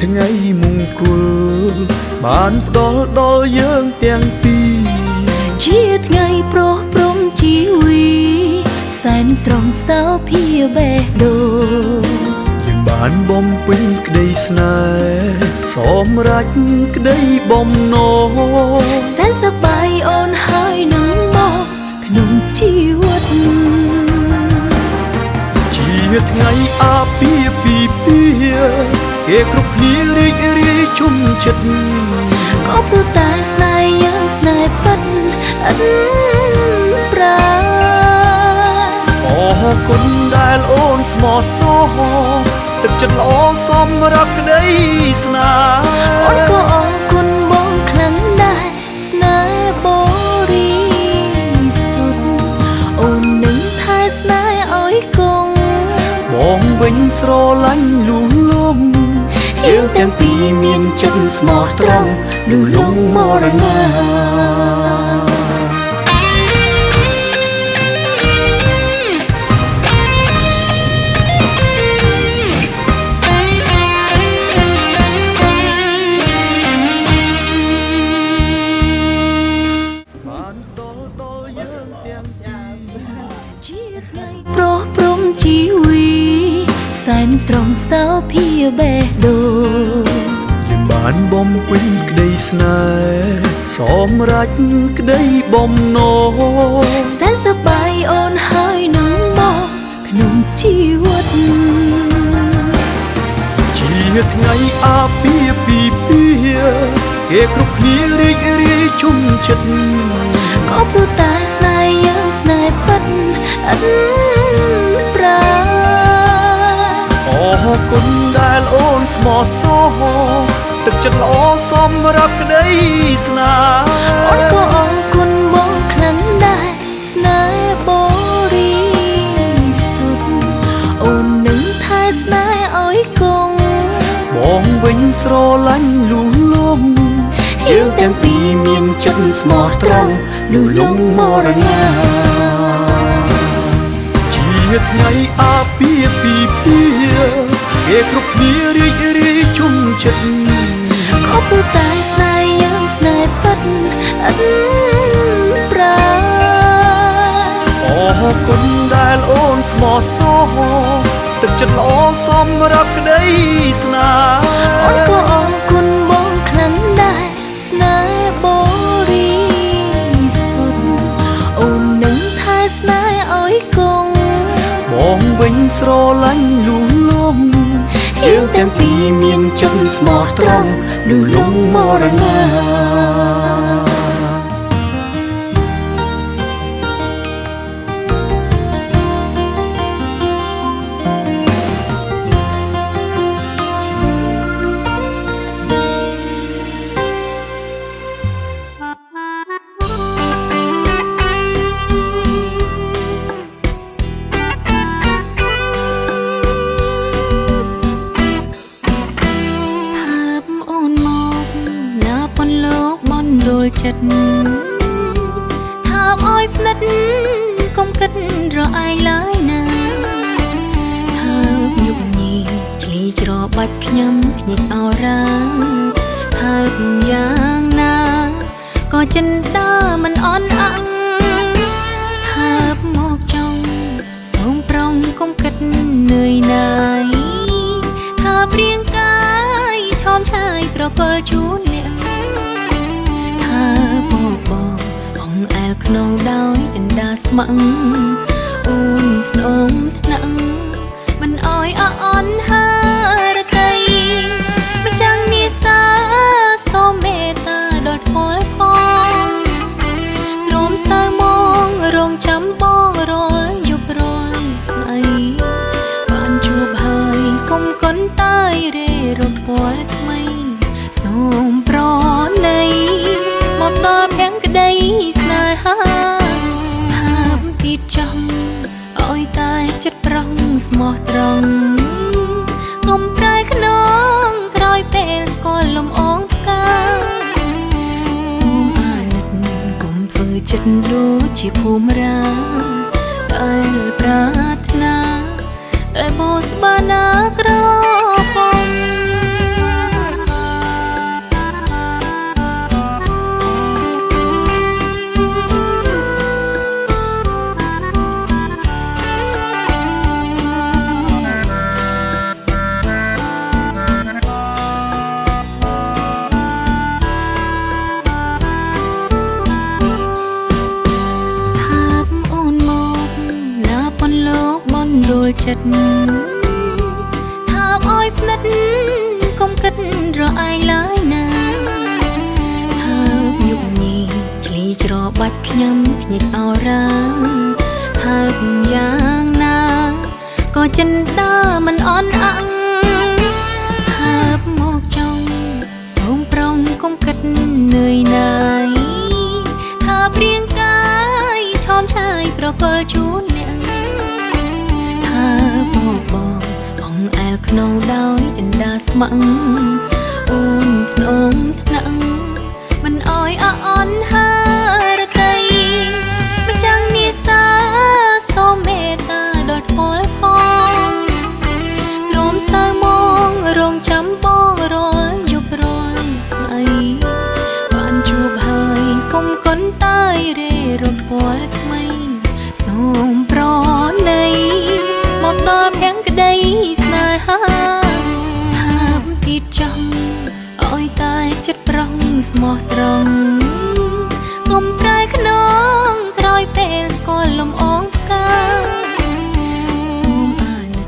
ថ្ងៃមង្គលបានផ្ដល់ដល់យើងទាំងពីរជាថ្ងៃប្រោះព្រំជីវីសែនស្រងសៅភាបេះដូងយើងបានបំពេញក្តីស្នេហ៍សម្រេចក្តីបំណងសែនសប្បាយអូនហើយនឹងមកក្នុងជីវិតជាថ្ងៃអាពាហ៍ពិពាហ៍គេគ្រប់គ្នារីករាយជុំចិត្តក៏ព្រោះតែស្នេហ៍យើងស្នេហ៍ពិតឥតប្រាអរគុណដែលអូនស្មោះសរទឹកចិត្តល្អសម្រាប់ក្តីស្នេហ៍អូនក៏អរគុណបងខ្លាំងដែរស្នេហ៍បរិសុទ្ធអូននឹងថែស្នេហ៍ឲ្យគង់បងវិញស្រឡាញ់លូលំយើងទាំងពីរមានចិត្តស្មោះត្រង់លូលំមរណាជាថ្ងៃប្រោះព្រំជីវីសែនស្រងសៅភាបេះដូងយើងបានបំពេញក្តីស្នេហ៍សម្រេចក្តីបំណងសែនសប្បាយអូនហើយនឹងមកក្នុងជីវិតជាថ្ងៃអាពាហ៍ពិពាហ៍គេគ្រប់គ្នារីករាយជុំចិត្តក៏ព្រោះតែស្នេហ៍យើងស្នេហ៍ពិតឥតប្រាអរគុណដែលអូនស្មោះសរទឹកចិត្តល្អសម្រាប់ក្តីស្នេហ៍អូនក៏អរគុណបងខ្លាំងដែរស្នេហ៍បរិសុទ្ធអូននឹងថែស្នេហ៍ឲ្យគង់បងវិញស្រឡាញ់លូលំយើងទាំងពីរមានចិត្តស្មោះត្រង់លូលំមរណាជាថ្ងៃអាពាហ៍ពិពាហ៍គេគ្រប់គ្នារីករាយជុំចិត្តក៏ព្រោះតែស្នេហ៍យើងស្នេហ៍ពិតឥតប្រាអរគុណដែលអូនស្មោះសរទឹកចិត្តល្អសម្រាប់ក្តីស្នេហ៍អូនក៏អរគុណបងខ្លាំងដែរស្នេហ៍បរិសុទ្ធអូននឹងថែស្នេហ៍ឲ្យគង់បងវិញស្រឡាញ់លូលំយើងទាំងពីរមានចិត្តស្មោះត្រង់លូលំមរណាចិត្តថាមអើយស្និទ្ធកុំគិតរអែងឡើយណាថាញុកញីឆ្លីច្របាច់ខ្ញុំភ្ញាក់អរ៉ាថាយ៉ាងណាក៏ចិនដើមិនអន់អង្ថាមកចង់សូមប្រងកុំគិតនឿយណាយថាព្រៀងកាយឆោមឆាយប្រកល់ជូនបងអែលក្នុងដោយចិន្តាស្មឹងអូនក្នុងថ្នាក់មិនអោយអន់ហើរតីមិនចាំងនេះសាសូមមេត្តាដល់ថ្មផងទ្រាំសើមងរងចាំបងរាល់យប់រាល់ថ្ងៃបានជួបហើយកុំកន់តាយរេរំពាល់ថ្មីសូមប្រណីមកដល់ភាំងក្តីស្នេហាថាមទៀតចង់ឲ្យតែចិត្តប្រងស្មោះត្រង់កុំប្រែក្នុងក្រោយពេលស្គាល់លំអងផ្កាសូមអាណិតកុំធ្វើចិត្តដូចជាភូមិរាដែលប្រាថ្នាតែបោះស្បាណាក្រពំ ចិត្តថាបអោយស្និទ្ធកុំគិតរឯងឡើយណាថាបយុគញីឆ្លីច្របាច់ខ្ញុំភ្ញាច់អរ៉ាថាបយ៉ាងណាក៏ចិនដាមិនអន់អង្ថាបមកចង់សូមប្រងកុំគិតនឿយណាយថាព្រៀងកាយឆោមឆាយប្រកល់ជូនអ្នកថាបងអងអែលក្នុងដោយចិនដាស្ម័ងអូនភ្នំថ្នាក់មិនអោយអន់ហើរតីម្ចាំងនេសាសូមមេត្តាដល់ពលផងព្រមសើមងរងចាំបងរាល់យប់រាល់ថ្ងៃបានជួបហើយកុំកន់តាយរេរត់ពលថ្មីសូមប្រណីមកដល់ភាំងក្តីស្នេហាថាបទៀតចង់អោយតែចិត្តប្រងស្មោះត្រង់កុំប្រែខ្នងក្រោយពេលស្គាល់លំអងផ្កាសូមអាណិត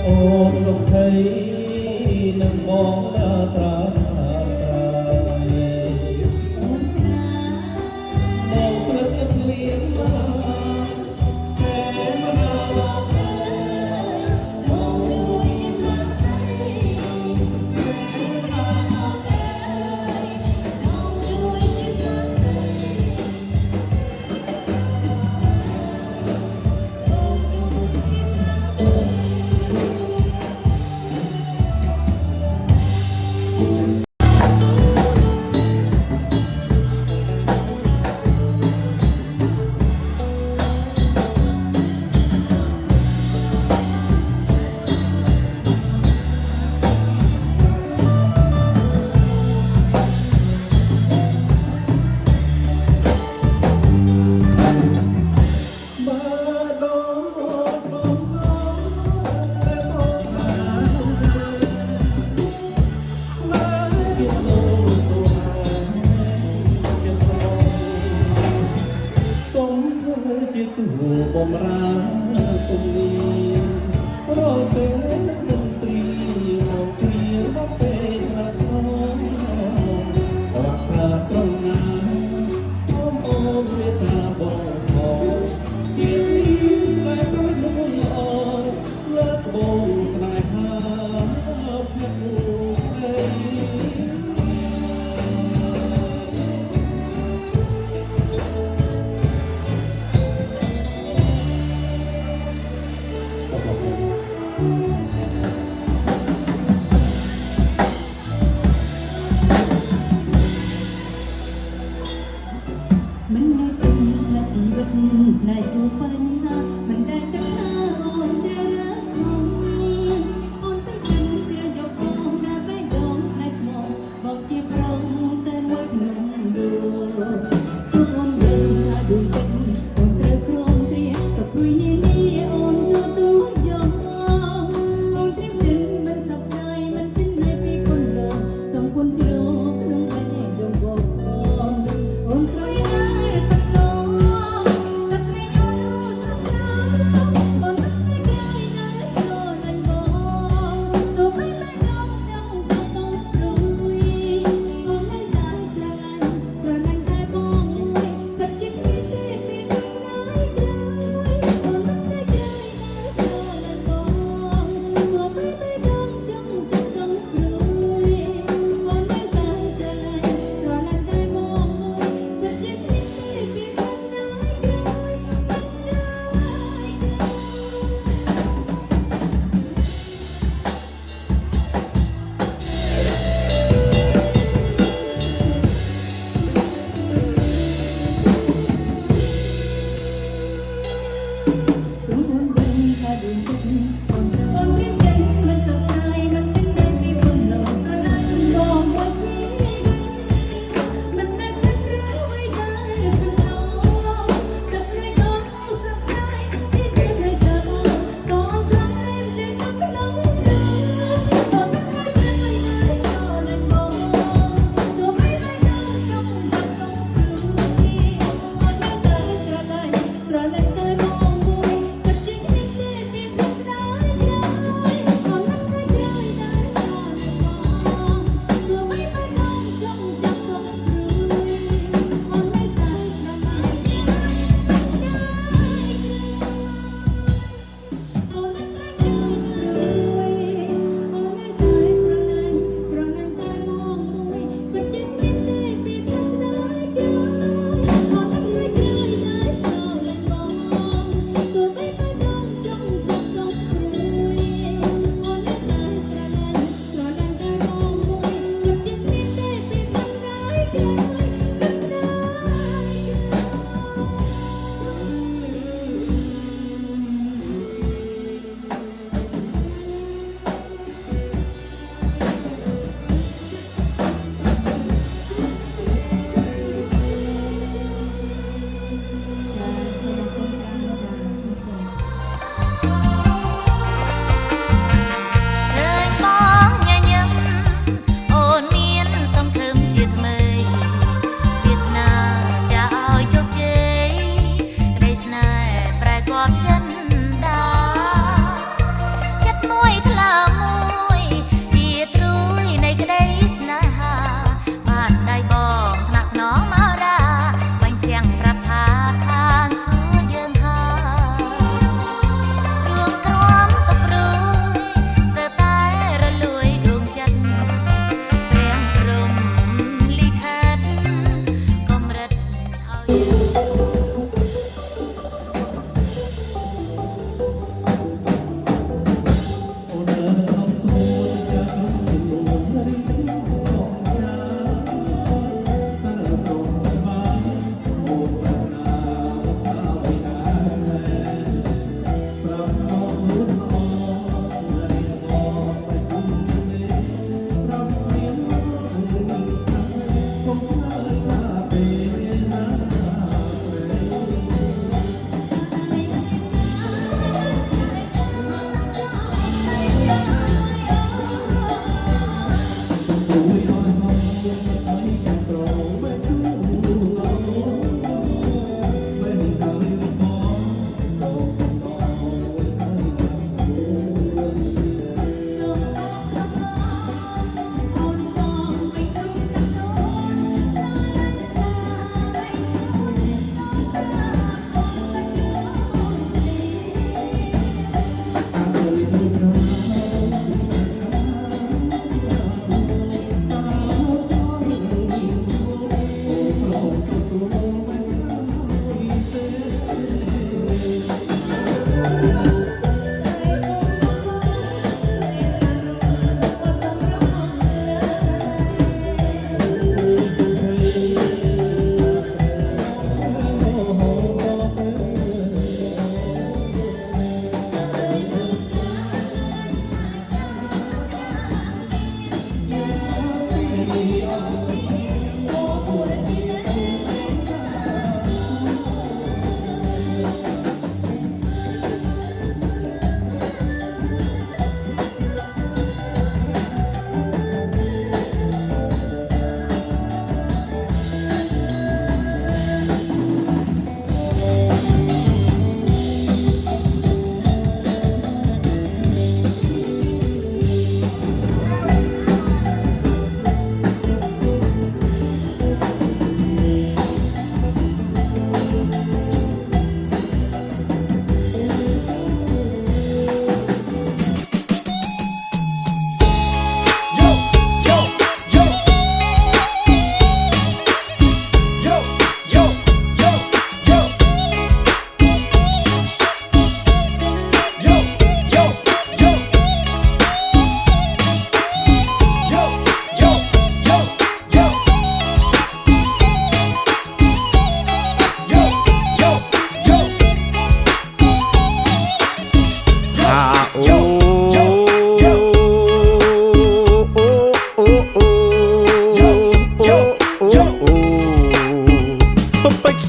អូនលោកថៃនឹងបងដើរត្រាអូនស្នាបងស្រិតលៀងមកតែមិនដល់សូមជួយសាក់ใจសូមជួយសាក់ใจជាទូបំរើទុំនេះរលពេលមន្ត្រីមកគ្រាមកពេលណាផងអរសាត្រង់ណាសូមអូនមេត្តាបងផងជាស្នេហ៍ប្រយមួយល្អលើកបងស្នេហាភ្នាក់ភ្នែក មិនដែលពេញថាជីវិតស្នេហ៍ជួបបញ្ហាមិនដែលចង់ថាអូនជ្រើសរើសខំអូនទាំងចិនជ្រើសយកបងដែលបេះដូងស្នេហ៍ស្មោះមកជាប្រងតែមួយក្នុងដួលទុកអូនដឹងថាដួងចិត្តអូនត្រូវគ្រងគ្រាក៏ព្រួយនេះអូនទទួលយកអូនទាំងចិនមិនសោកស្ដាយមិនចិននៃពីគុណលើសូមគុណជ្រោក្នុងបេះដូងបងអូនត្រូវ អូន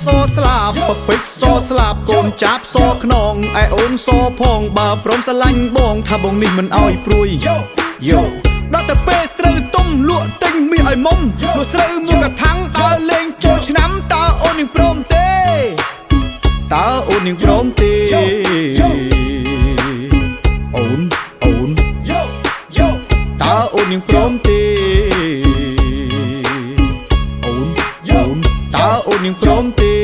សស្លាបពពេចសស្លាបកូនចាប់សខ្នងឯអូនសផងបើព្រមស្រឡាញ់បងថាបងនេះមិនអោយព្រួយយោដល់តែពេលស្រូវទុំលក់ទិញមាសឲ្យមុំលក់ស្រូវមួយកថាំងដើរលេងចូលឆ្នាំតើអូននឹងព្រមទេតើអូននឹងព្រមទេអូនតើអូននឹងព្រមទេអូនតើអូននឹងព្រមទេ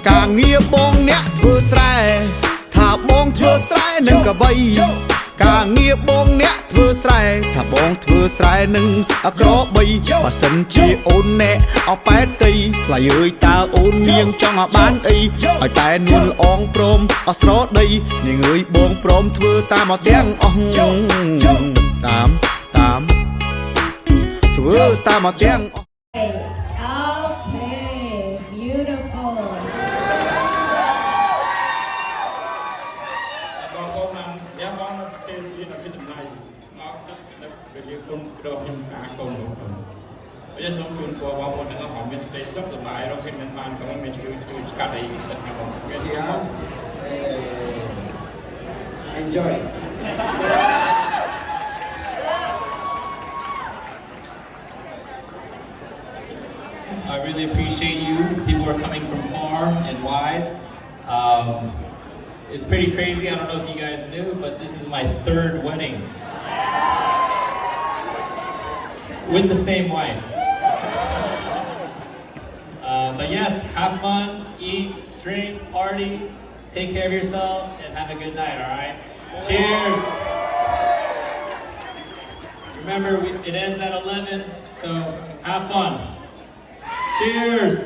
ការងារបងអ្នកធ្វើស្រែថាបងធ្វើស្រែនឹងកបីការងារបងអ្នកធ្វើស្រែថាបងធ្វើស្រែនឹងអក្របីបើសិនជាអូនណែអប៉ែតទីថ្លៃអើយតើអូននាងចង់ឲ្យបានអីឲ្យតែនួនអងព្រមអស្រដីនាងអើយបងព្រមធ្វើតាមអត់ទាំងអស់តាមធ្វើតាមអត់ទាំងអស់ Okay, beautiful. បងបានយ៉ាបងទៅជាអ្នកវិទ្យាល័យមកទឹកវិទ្យាគុំក្រមខ្ញុំការកូននោះខ្ញុំសូមជូនពរបងប្អូនទាំងអស់ឲ្យមានសេចក្តីសុខសប្បាយរកស៊ីមិនបានកុំមានជួយឆ្កាត់អីទឹកបងវាទីអត់ Enjoy. I really appreciate you. People are coming from far and wide. It's pretty crazy. I don't know if you guys knew, but this is my third wedding with the same wife. But yes, have fun, eat, drink, party, take care of yourselves, and have a good night, all right? Cheers! Remember, it ends at 11, so have fun. Cheers!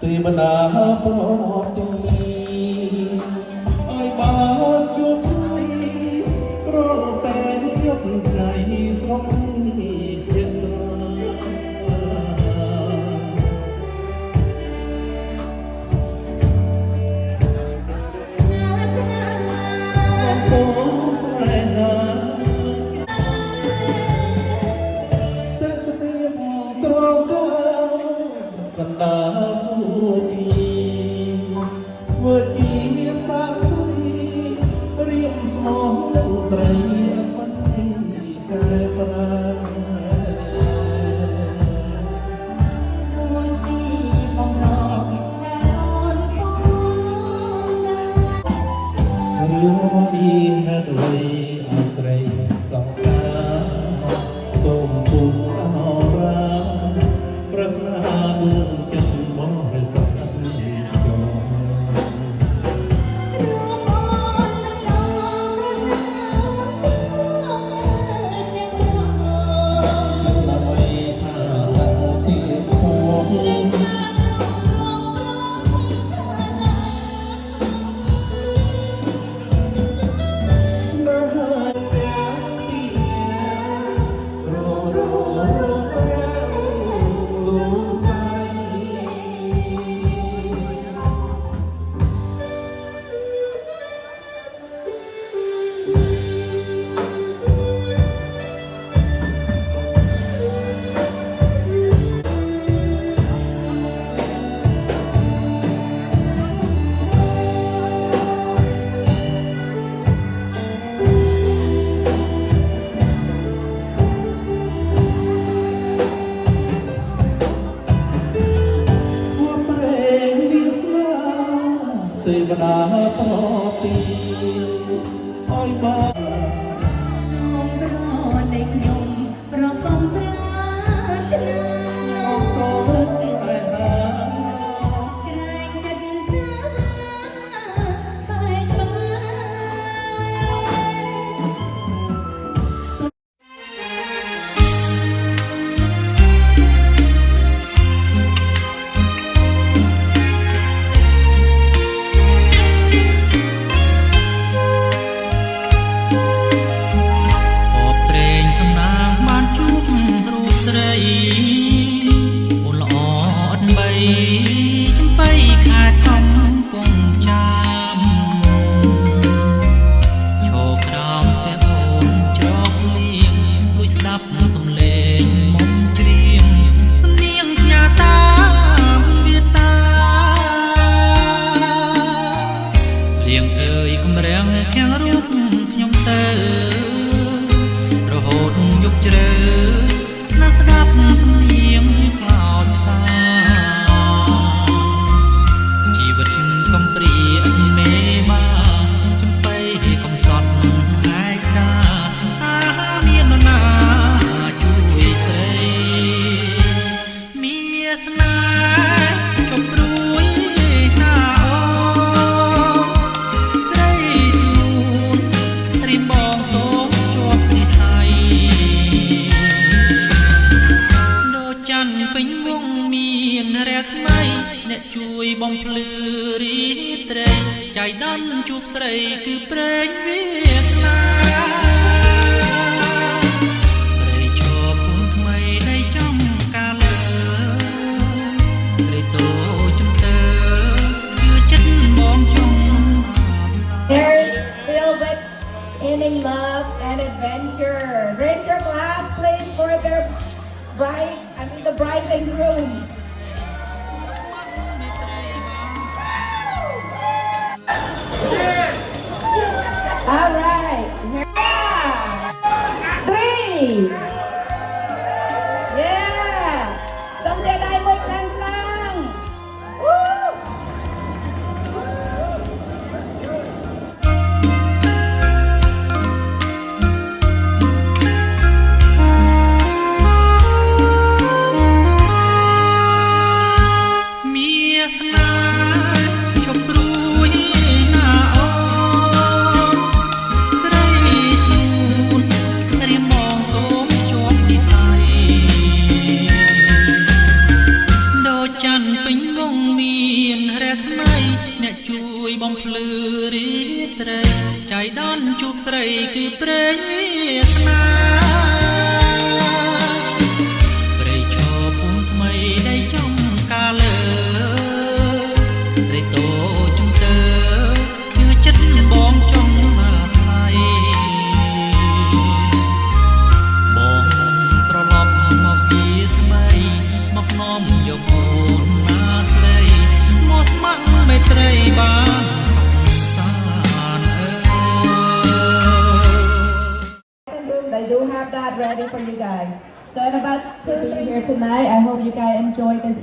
Tùy bên đã bỏ đi ai bao chút đi rồi bé nhóc này không biết số sai Tết sẽ tiếp trao còn đã suốt ต่อปีอ้อยมา សូមរនៃខ្ញុំប្រកបប្រាថ្នា សូមទីតែហា ក្រែងចិត្តសាបែកបាក់ អបព្រេងសំណាងបានជួបរូបស្រីអូនល្អអត់បីចំបៃខែកំពង់ចាមឈរក្រោមផ្ទះអូនច្រកលៀងលួចស្ដាប់សំឡេងមុំច្រៀងសំនៀងផ្ញើតាមវាតាលៀងអើយគំរាំងខាំងរូបខ្ញុំទៅរហូតយប់ជ្រៅណាស់ស្ដាប់សំនៀងខ្លោចផ្សាជីវិតកំព្រាអត់មេបាចំបៃកំសត់ឯកាតាមាននរណាជួយស្រីមានស្នេហ៍ជប់ព្រួយណាអូស្រីស្ងួនត្រៀមបងសូមជាប់និស័យដូចច័ន្ទពេញវងមានរស្មីអ្នកជួយបំភ្លឺរីត្រីចៃដន្យជួបស្រីគឺព្រេងវាសនាព្រៃឈរពុំថ្មីនៃចំកាលលើព្រៃតូចចំតើជឿចិត្តបងចង់ Marriage filled with inning love and adventure. Raise your glass, please, for their the bride and groom. All right. Yeah. 3. Yeah. Someday I will lang. Woo. មានស្នេហ៍ជប់ព្រួយណាអូនស្រីស្ងួនត្រៀមមកសូមជាប់និស័យដូចច័ន្ទពេញវងមានរស្មីអ្នកជួយបំភ្លឺរីត្រីចៃដន្យជួបស្រីគឺព្រេងវាសនាព្រៃឈរពុំថ្មីនៃចំកាលលើព្រៃតូចចំតើជឿចិត្តបងចង់មកថ្លៃបងត្រឡប់មកជាថ្មីមកនាំយកអូនណាស្រីមកស្ម័គ្រមេត្រីបានសុខសាន្តអើយ They do have that ready for you guys. So in about 2-3 here tonight, I hope you guys enjoy this.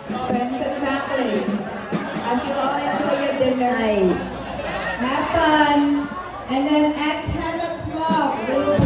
Friends and family, as you all enjoy your dinner, have fun, and then at 10 o'clock, we will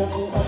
។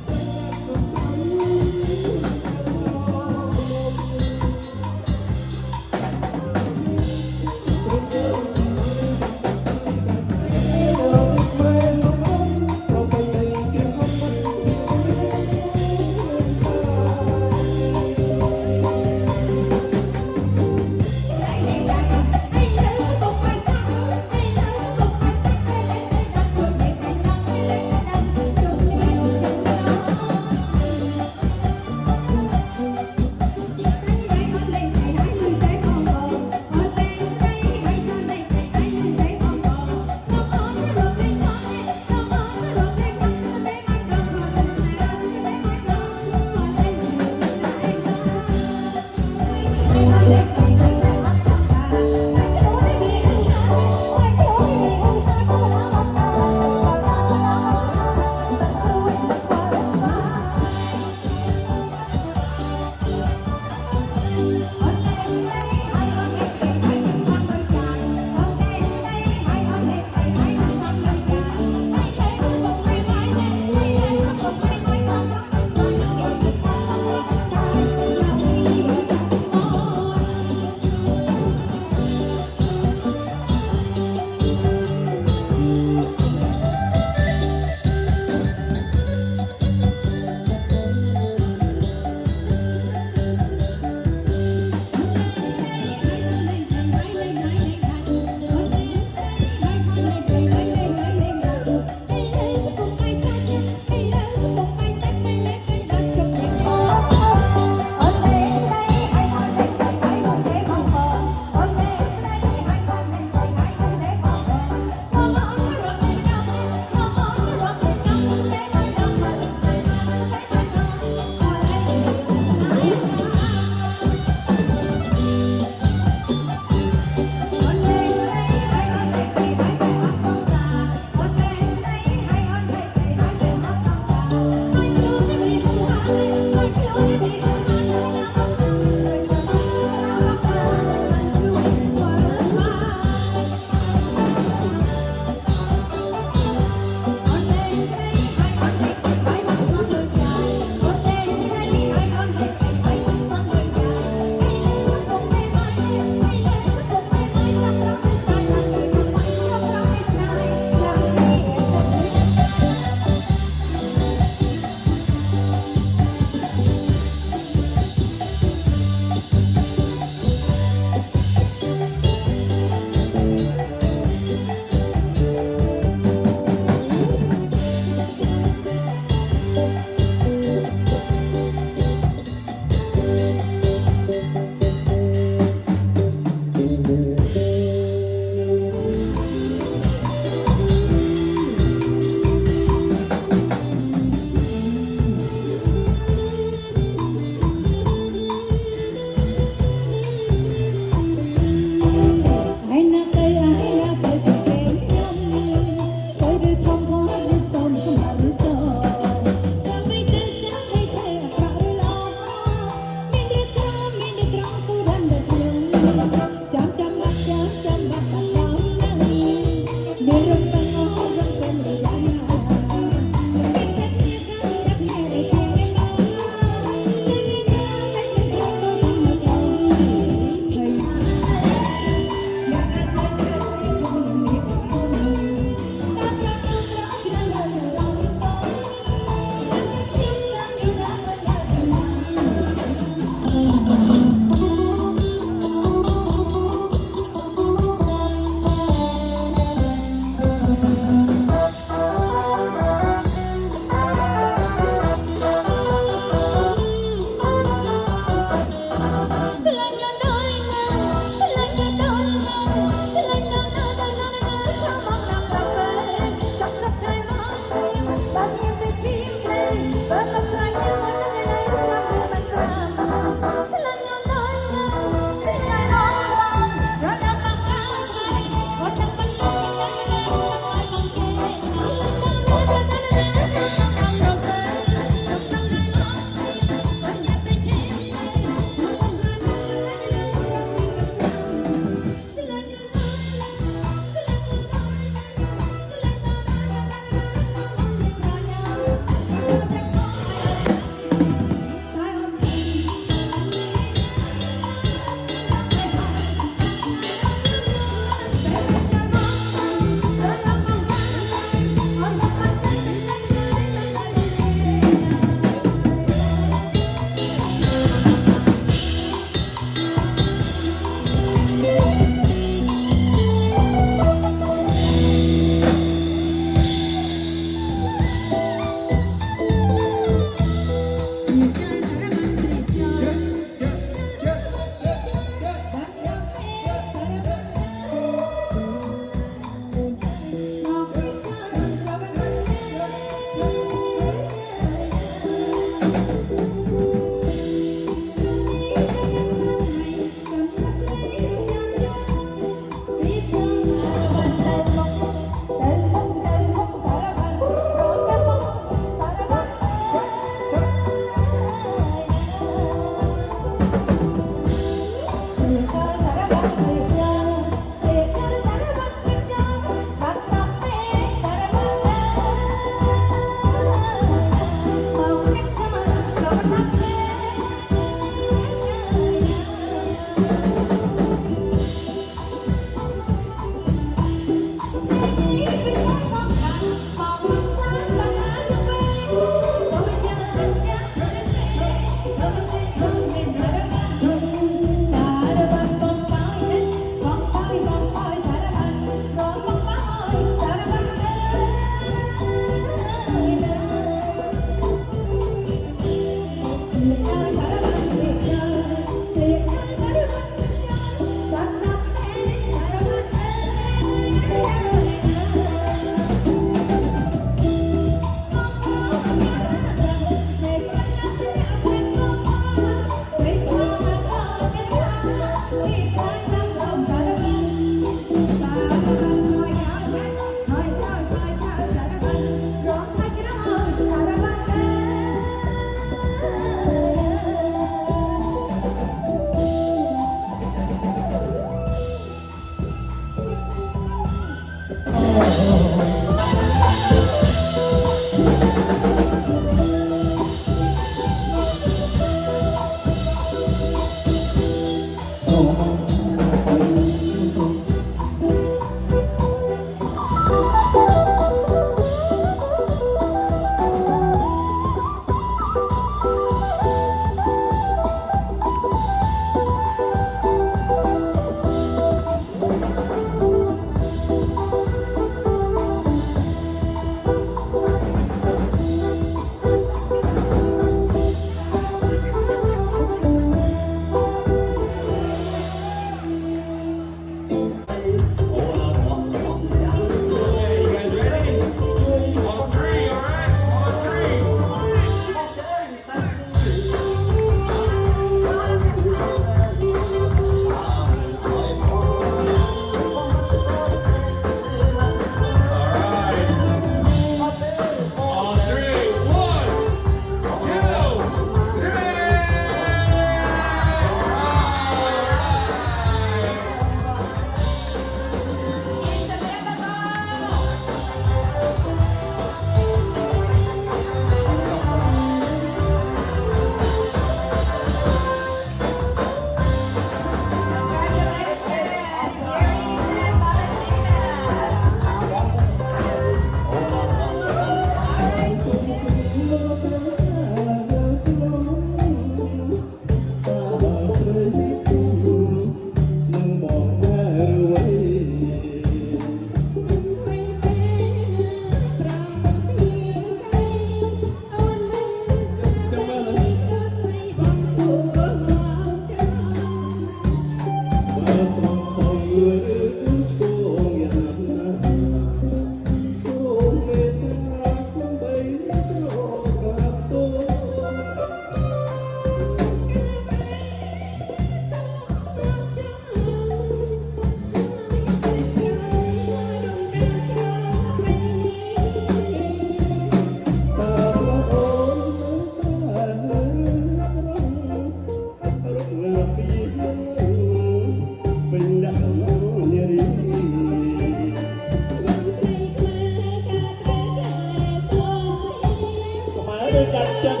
ด้วยกันจัง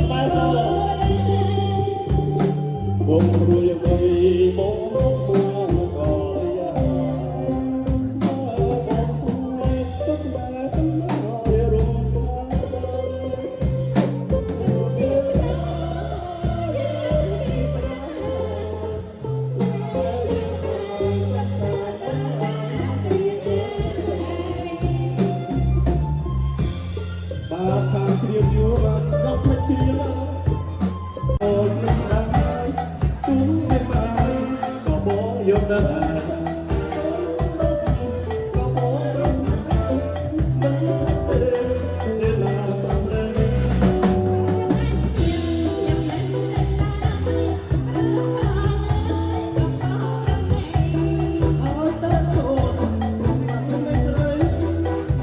มาโซ่วงรวยก็มีโมก็ยาก็สบายกันน้อยรู้บาทางเสียงอยู่รักกับพัชรีลาโอ้ยรักตุ้มไม่มาก็มองยกหน้าก็มองมันเวลาสำเร็จเอาแต่โทษสั่งไม่เคย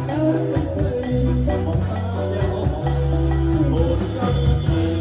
แล้วไม่เคยมองตาแล้วมองโทษกัน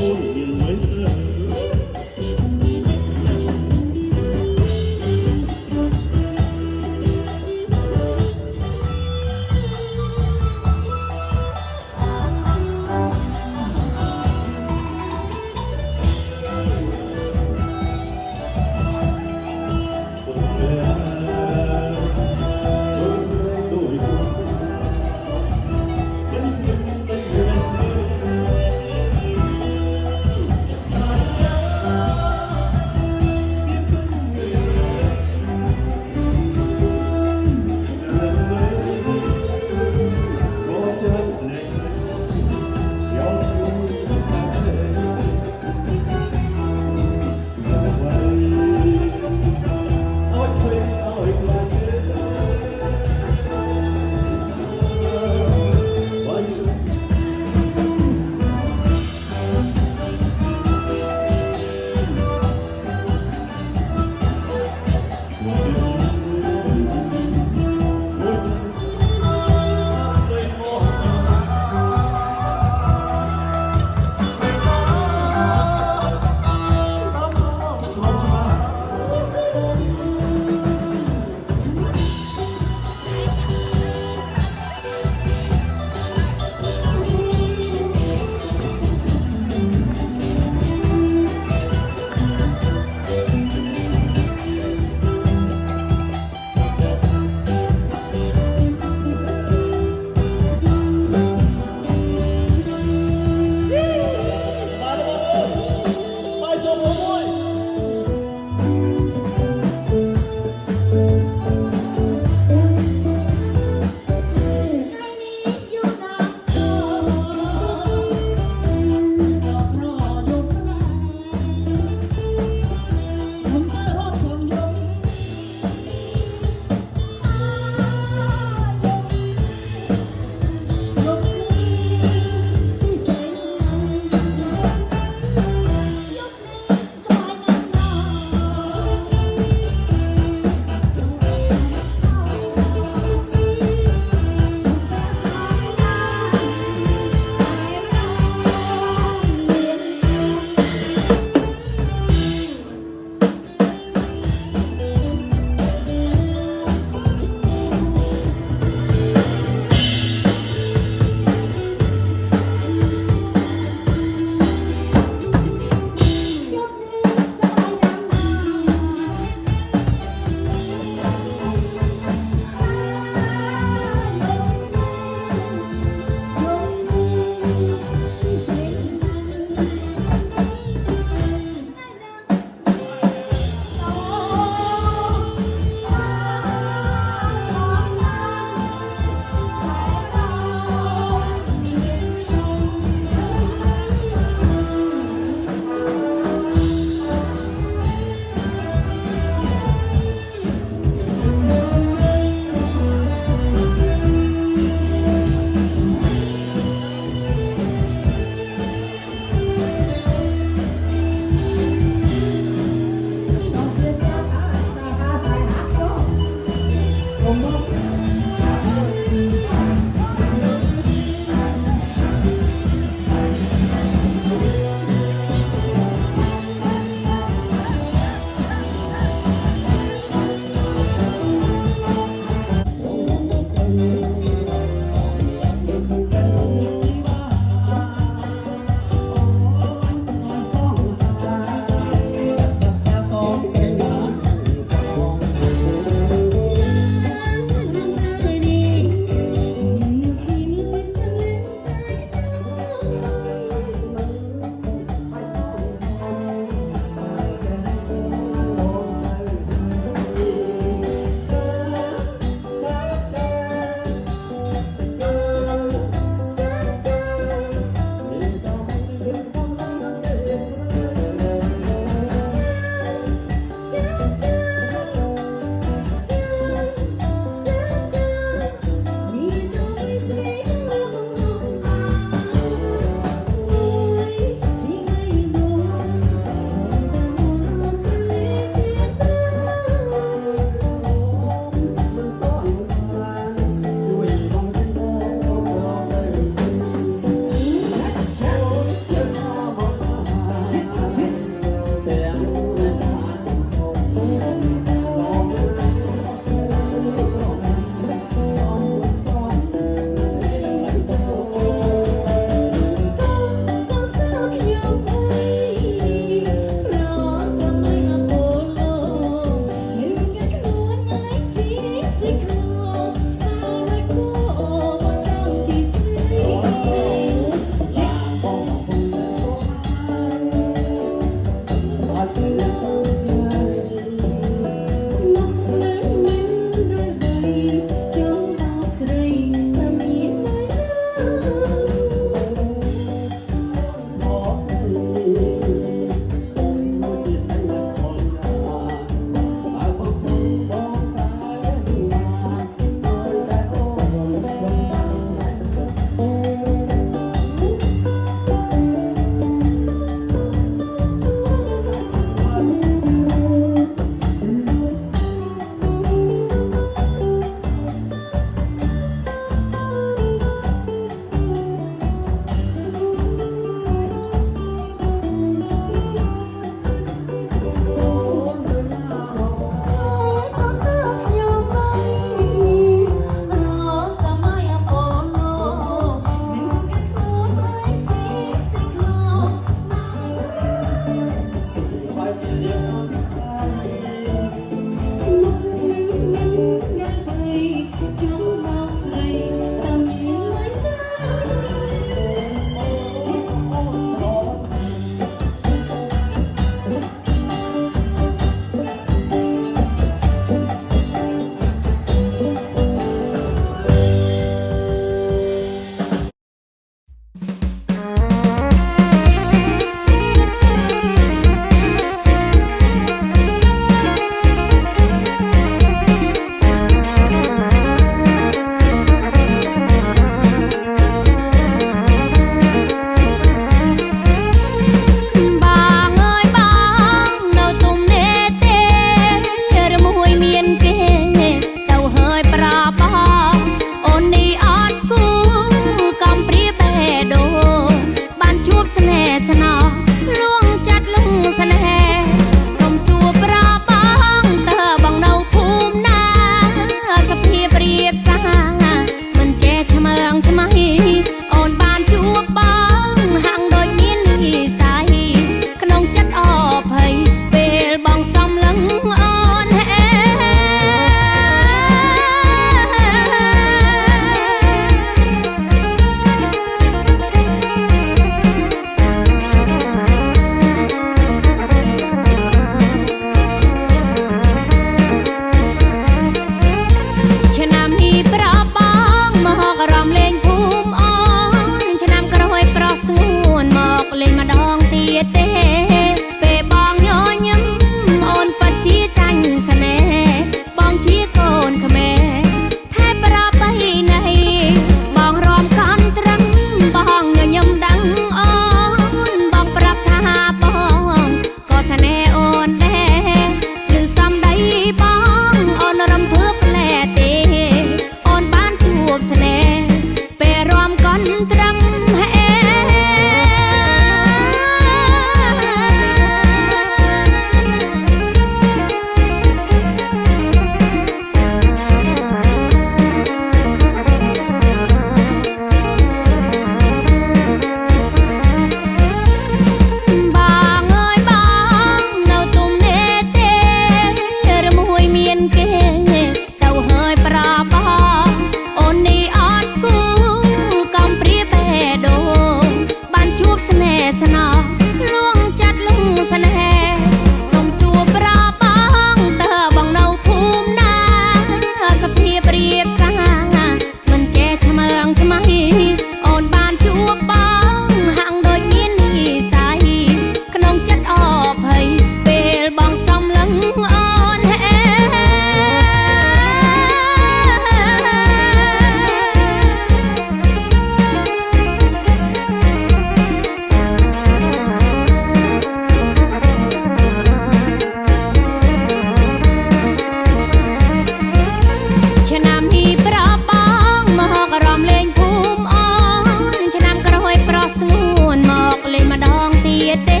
ទៀតទេ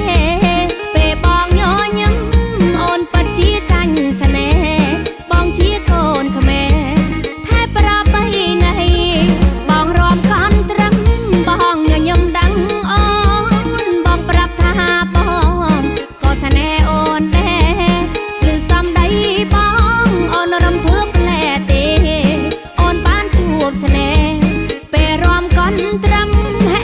ពេលបងញញឹមអូនពិតជាចាញ់ស្នេហ៍បងជាកូនខ្មែរថែប្របីណីបងរំកន់ត្រឹមបងញញឹមដឹងអូនបងប្រាប់ថាបងក៏ស្នេហ៍អូនដែរឬសំដីបងអូនរំភើបផ្លែទេអូនបានជួបស្នេហ៍ពេលរំកន់ត្រឹមហេ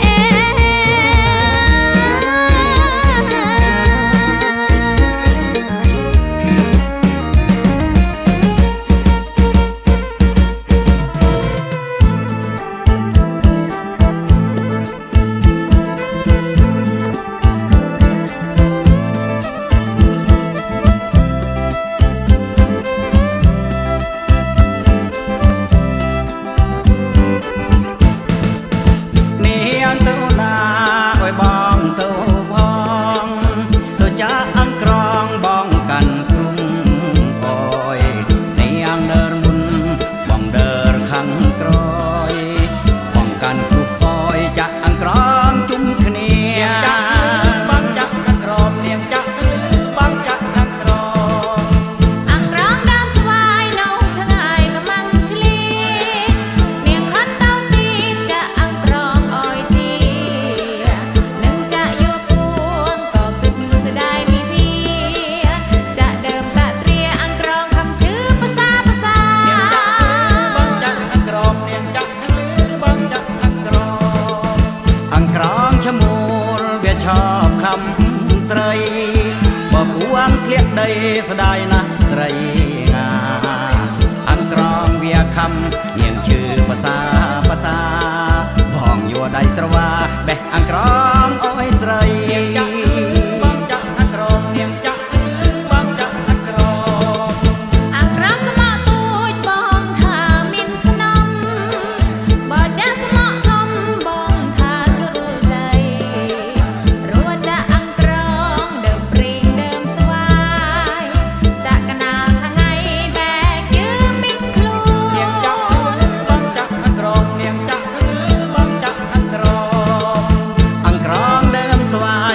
ស្រីបបួងក្លៀកដីស្ដាយណាស់ស្រីណាអង្ក្រងវាខំនាងឈឺភាសាបងយួរដៃស្រវាបេះអង្ក្រងអើយស្រីបងចាក់អង្ក្រងនាងចាក់បងចាក់អង្ក្រងអង្ក្រងស្មោកទូចបងថាមានស្នំបើចាក់ស្មោកធំបងថាស្រួលใจរួចចាក់អង្ក្រងដើមព្រីងដើមស្វាយចាក់កណាលថ្ងៃបែកយឺពីខ្លួននាងចាក់បងចាក់អង្ក្រងនាងចាក់បងចាក់អង្ក្រងដើមស្វា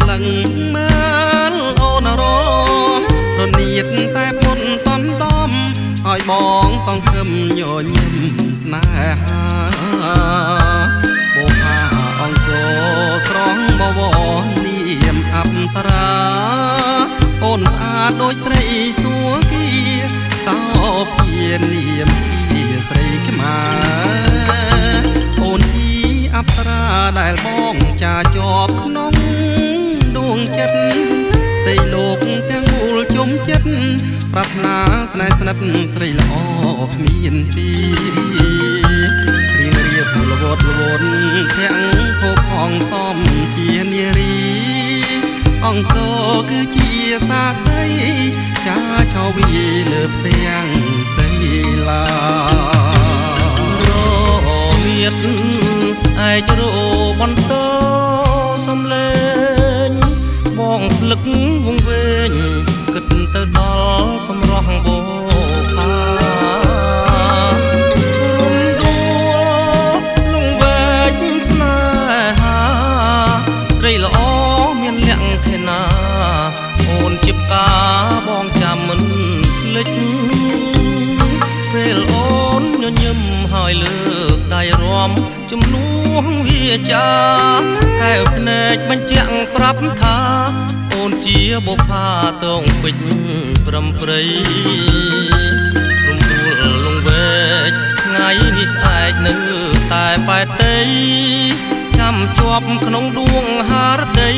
លឹងមើលអូនររនៀតខ្សែពុនសន្តំឲ្យបងសង្ឃឹមញញឹមស្នេហាបុផាអង្គស្រងបវរនាមអប្សរាអូនស្អាតដូចស្រីសួគ៌សោភានាមជាស្រីខ្មែរអូនជាអប្សរាដែលបងចាជាប់ក្នុងដួងចិត្តទីលោកទាំងមូលជុំចិត្តប្រាថ្នាស្នេហ៍ស្និទ្ធស្រីល្អគ្មានទីរៀងរៀបល្វត់ល្វន់ធាក់ហូបផងសំជានារីអង្គគឺជាសាស្រីចាឆោវីលើផ្ទាំងស្រីឡារមៀតឯករបន្តសំលេងបងភ្លឹកវងវែងគិតទៅដល់សម្រស់បោផារំដួលលងវែងស្នេហាស្រីល្អមានលក្ខខណាអូនជាផ្កាបងចាំមិនភ្លេចពេលអូនញញឹមហើយលើកដៃរំជំនួសវាចាកែវភ្នែកបញ្ជាក់ប្រាប់ថាអូនជាបុប្ផាតងពេជ្រប្រំព្រៃរំដួលលងវែកថ្ងៃនេះស្អែកនៅតែបែតតីចាំជាប់ក្នុងដួងហារតី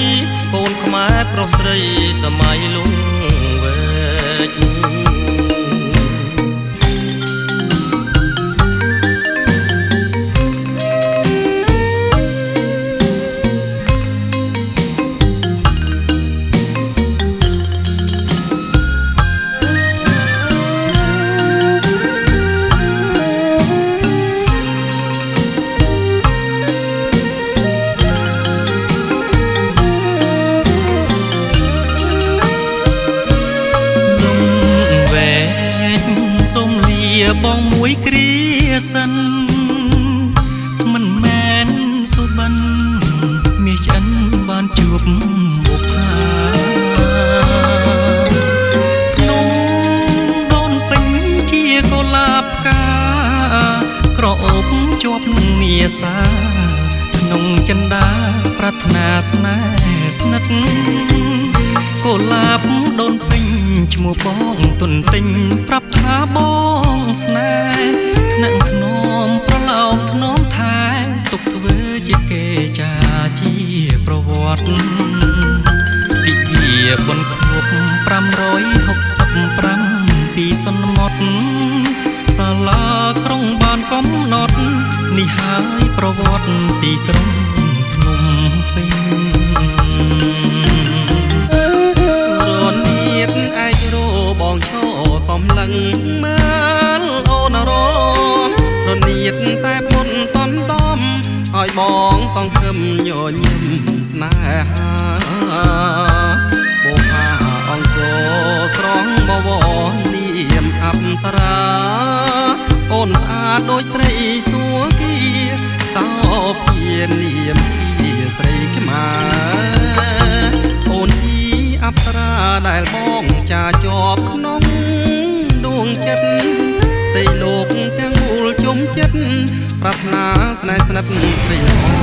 កូនខ្មែរប្រុសស្រីសម័យលងវែកបងមួយគ្រាសិនមិនមែនសុបិនមាសឆ្អិនបានជួបបុប្ផាក្នុងដូនពេញជាកុលាបផ្កាក្រអូបជាប់នឹងមាសាក្នុងចិន្តាប្រាថ្នាស្នេហ៍ស្និទ្ធកុលាបដូនពេញឈ្មោះបងទុនទិញប្រាប់ថាបងស្នេហ៍ថ្នាក់ធ្នមប្រឡោកធ្នមថែទុកធ្វើជាគេចាជាប្រវត្តិពិយាបុណ្យគ្រប់565ពីសន្មត់សាលាក្រុងបានកំណត់នេះហើយប្រវត្តិទីក្រុងភ្នំពេញបងឈោសំលឹងមើលអូនររនៀតខ្សែពុនសន្តំឲ្យបងសង្ឃឹមញញឹមស្នេហាបុប្ផាអង្គស្រងបវរនាមអប្សរាអូនស្អាតដូចស្រីសួគ៌សោភានាមជាស្រីខ្មែរអូនជាអប្សរាដែលបងចាជាប់ក្នុងដួងចិត្តទីលោកទាំងមូលជុំចិត្តប្រាថ្នាស្នេហ៍ស្និទ្ធស្រីល្អ